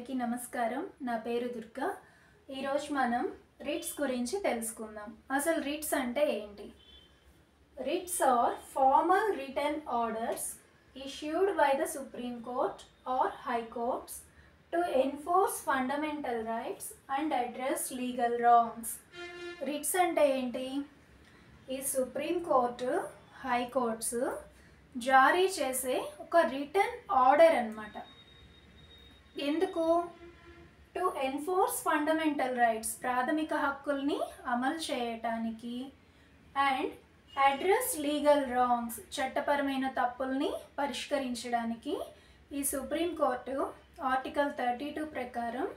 అందరికీ నమస్కారం. నా పేరు దుర్గా. ఈరోజు మనం రిట్స్ గురించి తెలుసుకుందాం. అసలు రిట్స్ అంటే ఏంటి? Writs are formal written orders issued by the Supreme Court or High Courts to enforce fundamental rights and address legal wrongs. Writs అంటే ఏంటి? ఈ సుప్రీం కోర్టు, హై కోర్ట్స్ జారీ చేసే ఒక రిటన్ ఆర్డర్ అన్నమాట. ఎందుకు? టు ఎన్ఫోర్స్ ఫండమెంటల్ రైట్స్, ప్రాథమిక హక్కుల్ని అమలు చేయటానికి, అండ్ అడ్రస్ లీగల్ రాంగ్స్, చట్టపరమైన తప్పుల్ని పరిష్కరించడానికి ఈ సుప్రీంకోర్టు ఆర్టికల్ 32 ప్రకారం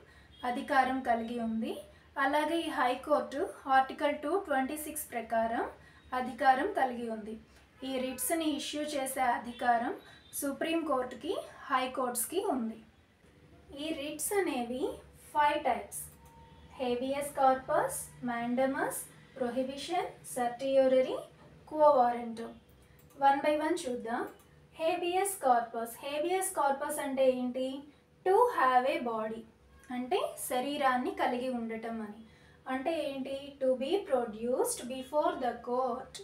అధికారం కలిగి ఉంది. అలాగే ఈ హైకోర్టు ఆర్టికల్ 226 ప్రకారం అధికారం కలిగి ఉంది. ఈ రిట్స్ని ఇష్యూ చేసే అధికారం సుప్రీంకోర్టుకి, హైకోర్ట్స్కి ఉంది. ఈ రిట్స్ అనేవి 5 types: habeas corpus, mandamus, prohibition, certiorari, quo warranto. 1 by 1 చూద్దాం. Habeas corpus. హేబియస్ కార్పస్ అంటే ఏంటి? టు హ్యావ్ ఏ బాడీ, అంటే శరీరాన్ని కలిగి ఉండటం అని. అంటే ఏంటి? To be produced before the court,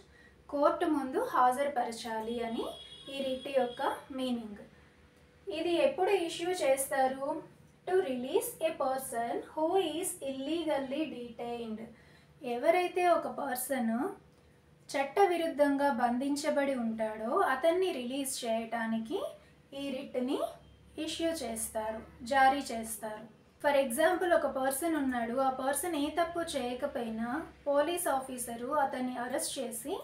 court ముందు హాజరుపరచాలి అని ఈ రిట్ యొక్క మీనింగ్. ఇది ఎప్పుడు ఇష్యూ చేస్తారు? To release A person who is illegally detained. ఎవరైతే ఒక పర్సన్ చట్టవిరుద్ధంగా బంధించబడి ఉంటాడో అతన్ని రిలీజ్ చేయటానికి ఈ రిట్ని ఇష్యూ చేస్తారు, జారీ చేస్తారు. ఫర్ ఎగ్జాంపుల్, ఒక పర్సన్ ఉన్నాడు, ఆ పర్సన్ ఏ తప్పు చేయకపోయినా పోలీస్ ఆఫీసరు అతన్ని అరెస్ట్ చేసి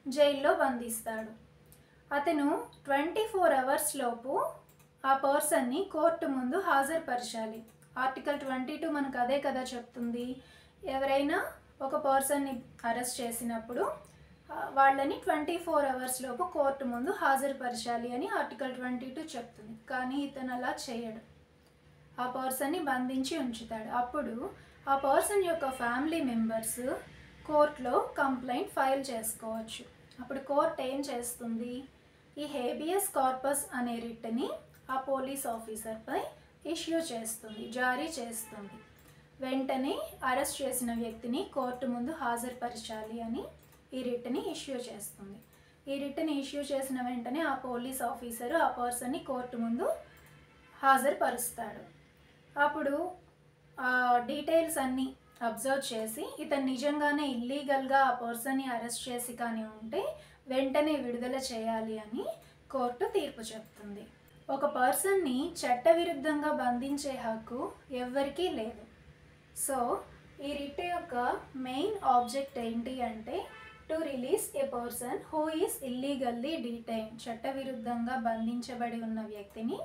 జైల్లో బంధిస్తాడు. అతను 24 hours లోపు ఆ పర్సన్ని కోర్టు ముందు హాజరుపరచాలి. ఆర్టికల్ 22 మనకు అదే కదా చెప్తుంది. ఎవరైనా ఒక పర్సన్ని అరెస్ట్ చేసినప్పుడు వాళ్ళని 24 hours లోపు కోర్టు ముందు హాజరుపరచాలి అని ఆర్టికల్ 22 చెప్తుంది. కానీ ఇతను అలా చేయడు, ఆ పర్సన్ని బంధించి ఉంచుతాడు. అప్పుడు ఆ పర్సన్ యొక్క ఫ్యామిలీ మెంబర్స్ కోర్టులో కంప్లైంట్ ఫైల్ చేసుకోవచ్చు. అప్పుడు కోర్టు ఏం చేస్తుంది? ఈ హేబియస్ కార్పస్ అనే రిట్ని ఆ పోలీస్ ఆఫీసర్పై ఇష్యూ చేస్తుంది, జారీ చేస్తుంది. వెంటనే అరెస్ట్ చేసిన వ్యక్తిని కోర్టు ముందు హాజరుపరచాలి అని ఈ రిట్ని ఇష్యూ చేస్తుంది. ఈ రిట్ని ఇష్యూ చేసిన వెంటనే ఆ పోలీస్ ఆఫీసరు ఆ పర్సన్ని కోర్టు ముందు హాజరుపరుస్తాడు. అప్పుడు ఆ డీటెయిల్స్ అన్నీ అబ్జర్వ్ చేసి ఇతను నిజంగానే ఇల్లీగల్గా ఆ పర్సన్ని అరెస్ట్ చేసి కానీ ఉంటే వెంటనే విడుదల చేయాలి అని కోర్టు తీర్పు చెప్తుంది. ఒక పర్సన్ని చట్టవిరుద్ధంగా బంధించే హక్కు ఎవ్వరికీ లేదు. సో ఈ రిట్ యొక్క మెయిన్ ఆబ్జెక్ట్ ఏంటి అంటే to release A person who is illegally detain, చట్టవిరుద్ధంగా బంధించబడి ఉన్న వ్యక్తిని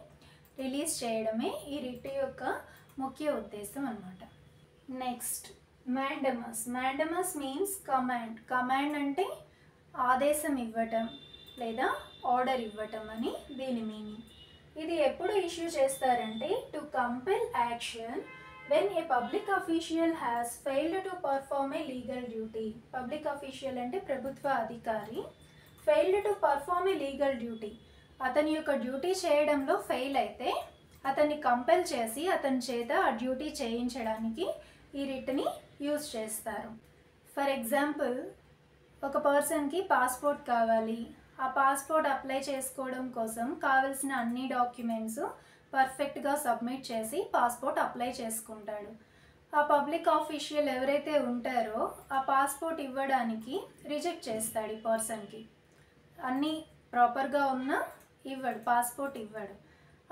రిలీజ్ చేయడమే ఈ రిట్ యొక్క ముఖ్య ఉద్దేశం అన్నమాట. Next, mandamus. Mandamus means command. Command అంటే ఆదేశం ఇవ్వటం లేదా ఆర్డర్ ఇవ్వటం అని దీని మీనింగ్. ఇది ఎప్పుడు ఇష్యూ చేస్తారంటే to compel action when a public official has failed to perform a legal duty. Public official అంటే ప్రభుత్వ అధికారి failed to perform a legal duty, అతని యొక్క డ్యూటీ చేయడంలో ఫెయిల్ అయితే అతన్ని కంపెల్ చేసి అతని చేత ఆ డ్యూటీ చేయించడానికి ఈ రిట్ని యూజ్ చేస్తారు. ఫర్ ఎగ్జాంపుల్, ఒక పర్సన్కి పాస్పోర్ట్ కావాలి. ఆ పాస్పోర్ట్ అప్లై చేసుకోవడం కోసం కావలసిన అన్ని డాక్యుమెంట్స్ పర్ఫెక్ట్గా సబ్మిట్ చేసి పాస్పోర్ట్ అప్లై చేసుకుంటాడు. ఆ పబ్లిక్ ఆఫీషియల్ ఎవరైతే ఉంటారో ఆ పాస్పోర్ట్ ఇవ్వడానికి రిజెక్ట్ చేస్తాడు. ఈ పర్సన్కి అన్నీ ప్రాపర్గా ఉన్నా ఇవ్వడు, పాస్పోర్ట్ ఇవ్వడు.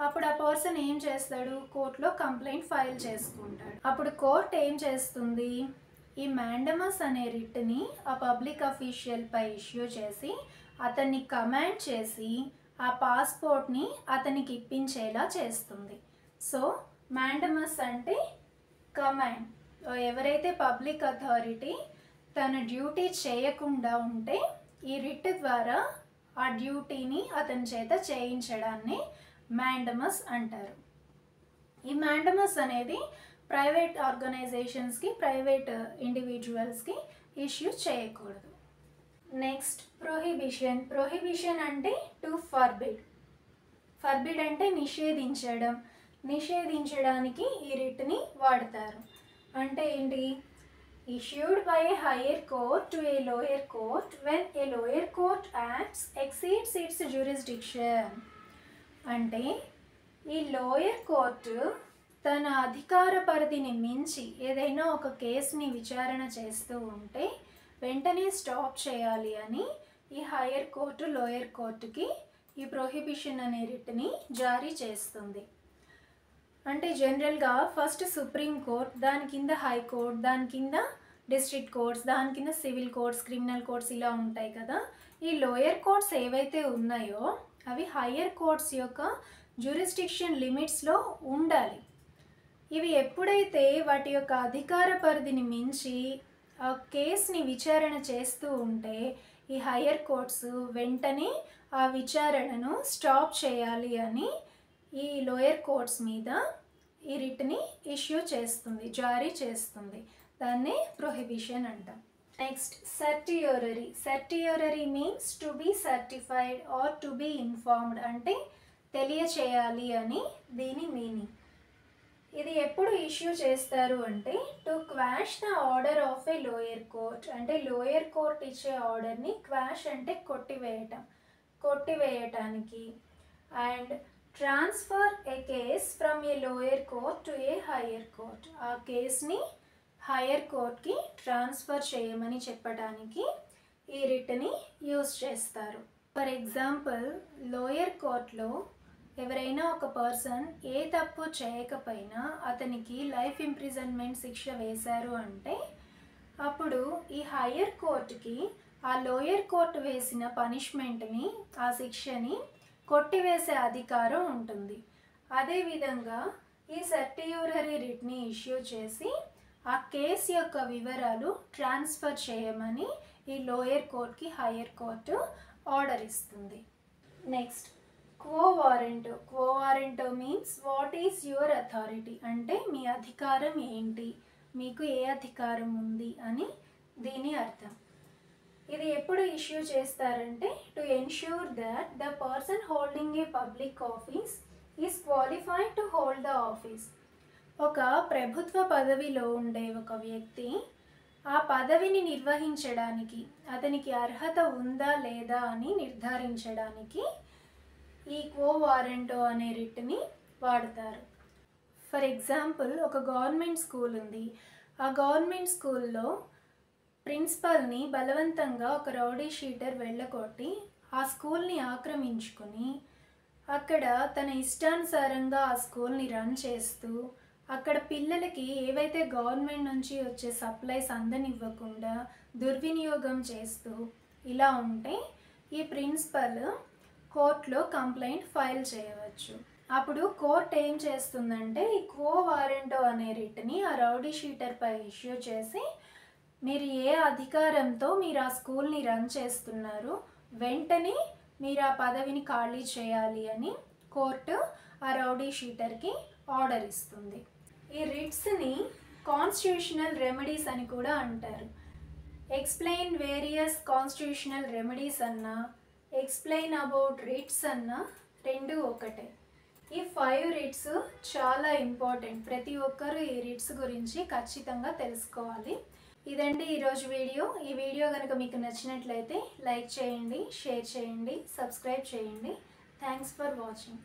అప్పుడు ఆ పర్సన్ ఏం చేస్తాడు? కోర్టులో కంప్లైంట్ ఫైల్ చేసుకుంటాడు. అప్పుడు కోర్టు ఏం చేస్తుంది? ఈ మ్యాండమస్ అనే రిట్ని ఆ పబ్లిక్ అఫీషియల్పై ఇష్యూ చేసి అతన్ని కమాండ్ చేసి ఆ పాస్పోర్ట్ని అతనికి ఇప్పించేలా చేస్తుంది. సో మ్యాండమస్ అంటే కమాండ్. ఎవరైతే పబ్లిక్ అథారిటీ తన డ్యూటీ చేయకుండా ఉంటే ఈ రిట్ ద్వారా ఆ డ్యూటీని అతని చేత చేయించడాన్ని మ్యాండమస్ అంటారు. ఈ మ్యాండమస్ అనేది ప్రైవేట్ ఆర్గనైజేషన్స్కి, ప్రైవేట్ ఇండివిజువల్స్కి ఇష్యూ చేయకూడదు. Next, prohibition. ప్రొహిబిషన్ అంటే టు ఫర్బిడ్. ఫర్బిడ్ అంటే నిషేధించడం నిషేధించడానికి ఈ రిట్ని వాడతారు. అంటే ఏంటి? issued by a higher court to a lower court when a lower court acts exceeds its jurisdiction. అంటే ఈ లోయర్ కోర్టు తన అధికార పరిధిని మించి ఏదైనా ఒక కేసుని విచారణ చేస్తూ ఉంటే వెంటనే స్టాప్ చేయాలి అని ఈ హయ్యర్ కోర్టు లోయర్ కోర్టుకి ఈ ప్రొహిబిషన్ అనే రిట్ని జారీ చేస్తుంది. అంటే జనరల్గా ఫస్ట్ సుప్రీం కోర్ట్, దాని కింద హైకోర్ట్, దాని కింద డిస్ట్రిక్ట్ కోర్ట్స్, దాని కింద సివిల్ కోర్ట్స్, క్రిమినల్ కోర్ట్స్ ఇలా ఉంటాయి కదా. ఈ లోయర్ కోర్ట్స్ ఏవైతే ఉన్నాయో అవి హయ్యర్ కోర్ట్స్ యొక్క జ్యూరిస్డిక్షన్ లిమిట్స్లో ఉండాలి. ఇవి ఎప్పుడైతే వాటి యొక్క అధికార పరిధిని మించి ఆ కేసుని విచారణ చేస్తూ ఉంటే ఈ హయ్యర్ కోర్ట్స్ వెంటనే ఆ విచారణను స్టాప్ చేయాలి అని ఈ లోయర్ కోర్ట్స్ మీద ఈ రిట్ని ఇష్యూ చేస్తుంది, జారీ చేస్తుంది. దాన్నే ప్రొహిబిషన్ అంటాం. Next certiorari. Certiorari means to be certified or to be informed, అంటే తెలియచేయాలి అని దీని మీనింగ్. ఇది ఎప్పుడు ఇష్యూ చేస్తారు అంటే to quash the order of a lower court. అంటే లోయర్ కోర్ట్ ఇచ్చే ఆర్డర్ని క్వాష్ అంటే కొట్టివేయటానికి. And transfer a case from a lower court to a higher court. ఆ కేస్ని హయ్యర్ కోర్ట్కి ట్రాన్స్ఫర్ చేయమని చెప్పడానికి ఈ రిట్ని యూజ్ చేస్తారు. ఫర్ ఎగ్జాంపుల్, లోయర్ కోర్ట్లో ఎవరైనా ఒక పర్సన్ ఏ తప్పు చేయకపోయినా అతనికి లైఫ్ ఇంప్రిజన్మెంట్ శిక్ష వేశారు అంటే అప్పుడు ఈ హయ్యర్ కోర్టుకి ఆ లోయర్ కోర్టు వేసిన పనిష్మెంట్ని, ఆ శిక్షని కొట్టివేసే అధికారం ఉంటుంది. అదేవిధంగా ఈ సర్టియోరరీ రిట్ని ఇష్యూ చేసి ఆ కేసు యొక్క వివరాలు ట్రాన్స్ఫర్ చేయమని ఈ లోయర్ కోర్ట్కి హయ్యర్ కోర్టు ఆర్డర్ ఇస్తుంది. Next quo వారెంటో. Quo వారెంటో means what is your authority, అంటే మీ అధికారం ఏంటి, మీకు ఏ అధికారం ఉంది అని దీని అర్థం. ఇది ఎప్పుడు ఇష్యూ చేస్తారంటే to ensure that the person holding a public office is qualified to hold the office. ఒక ప్రభుత్వ పదవిలో ఉండే ఒక వ్యక్తి ఆ పదవిని నిర్వహించడానికి అతనికి అర్హత ఉందా లేదా అని నిర్ధారించడానికి ఈ క్వో వారెంటో అనే రిట్ని వాడతారు. ఫర్ ఎగ్జాంపుల్, ఒక గవర్నమెంట్ స్కూల్ ఉంది. ఆ గవర్నమెంట్ స్కూల్లో ప్రిన్సిపల్ని బలవంతంగా ఒక రౌడీ షీటర్ వెళ్ళగొట్టి ఆ స్కూల్ని ఆక్రమించుకొని అక్కడ తన ఇష్టానుసారంగా ఆ స్కూల్ని రన్ చేస్తూ అక్కడ పిల్లలకి ఏవైతే గవర్నమెంట్ నుంచి వచ్చే సప్లైస్ అందనివ్వకుండా దుర్వినియోగం చేస్తూ ఇలా ఉంటే ఈ ప్రిన్సిపల్ కోర్టులో కంప్లైంట్ ఫైల్ చేయవచ్చు. అప్పుడు కోర్ట్ ఏం చేస్తుందంటే ఈ క్వో వారెంటో అనే రిట్ని ఆ రౌడీ షీటర్పై ఇష్యూ చేసి మీరు ఏ అధికారంతో మీరు ఆ స్కూల్ని రన్ చేస్తున్నారు, వెంటనే మీరు ఆ పదవిని ఖాళీ చేయాలి అని కోర్టు ఆ రౌడీ షీటర్కి ఆర్డర్ ఇస్తుంది. ఈ రిట్స్ని కాన్స్టిట్యూషనల్ రెమెడీస్ అని కూడా అంటారు. ఎక్స్ప్లెయిన్ వేరియస్ కాన్స్టిట్యూషనల్ రెమెడీస్ అన్నా, ఎక్స్ప్లెయిన్ అబౌట్ రిట్స్ అన్నా రెండు ఒకటే. ఈ 5 రిట్స్ చాలా ఇంపార్టెంట్. ప్రతి ఒక్కరూ ఈ రిట్స్ గురించి ఖచ్చితంగా తెలుసుకోవాలి. ఇదండి ఈరోజు వీడియో. ఈ వీడియో కనుక మీకు నచ్చినట్లయితే లైక్ చేయండి, షేర్ చేయండి, సబ్స్క్రైబ్ చేయండి. Thanks for watching.